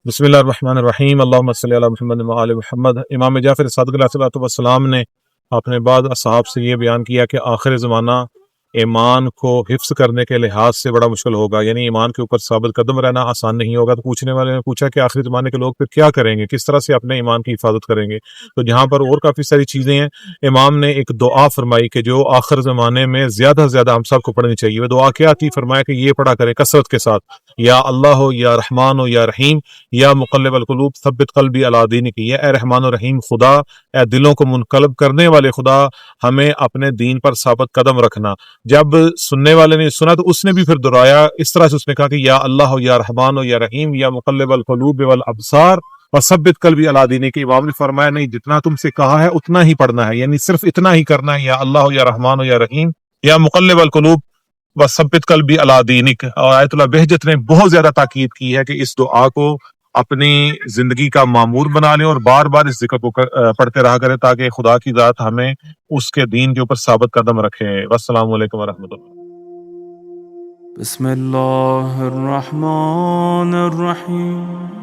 बिस्मिल्लाहिर्रहमानिर्रहीम अल्लाहुम्मा सल्ली अला मुहम्मद व आले मुहम्मद। इमाम जाफ़र सादिक़ अलैहिस्सलाम ने अपने बाद असहाब से ये बयान किया कि आखिर ज़माना ईमान को हिफ्स करने के लिहाज से बड़ा मुश्किल होगा, यानी ईमान के ऊपर साबित कदम रहना आसान नहीं होगा। तो पूछने वाले ने पूछा कि आखिर ज़माने के लोग फिर क्या करेंगे, किस तरह से अपने ईमान की हिफाजत करेंगे। तो यहाँ पर और काफ़ी सारी चीज़ें हैं। इमाम ने एक दुआ फरमाई कि जो आखिर ज़माने में ज़्यादा से ज़्यादा हम सबको पढ़नी चाहिए। वह दुआ क्या थी? फरमाया कि ये पढ़ा करें कसरत के साथ, या अल्लाह हो या रहमान हो या रहीम या मुक़ल्लिबल क़ुलूब सब्बित क़ल्बी अला दीनिक, या ए रहमान और रहीम खुदा, ए दिलों को मुनक़लब करने वाले खुदा, हमें अपने दीन पर साबित कदम रखना। जब सुनने वाले ने सुना तो उसने भी फिर दोहराया, इस तरह से उसने कहा कि या अल्लाह हो या रहमान हो या रहीम या मुक़ल्लिबल क़ुलूब वल अबसार और सब्बित क़ल्बी अला दीनिक। इमाम ने फरमाया नहीं, जितना तुमसे कहा है उतना ही पढ़ना है, यानी सिर्फ इतना ही करना है, या अल्लाह हो या रहमान हो या रहीम या मुक़ल्लिबल क़ुलूब व सब्बित क़ल्बी अला दीनिक। और आयतुल्लाह बहजत ने बहुत ज्यादा ताकीद की है कि इस दुआ को अपनी जिंदगी का मामूल बना लें और बार बार इस जिक्र को पढ़ते रहा करें, ताकि खुदा की जात हमें उसके दीन के ऊपर साबित कदम रखे। वस्सलामु अलैकुम वरहमतुल्लाह। बिस्मिल्लाहिर्रहमानिर्रहीम।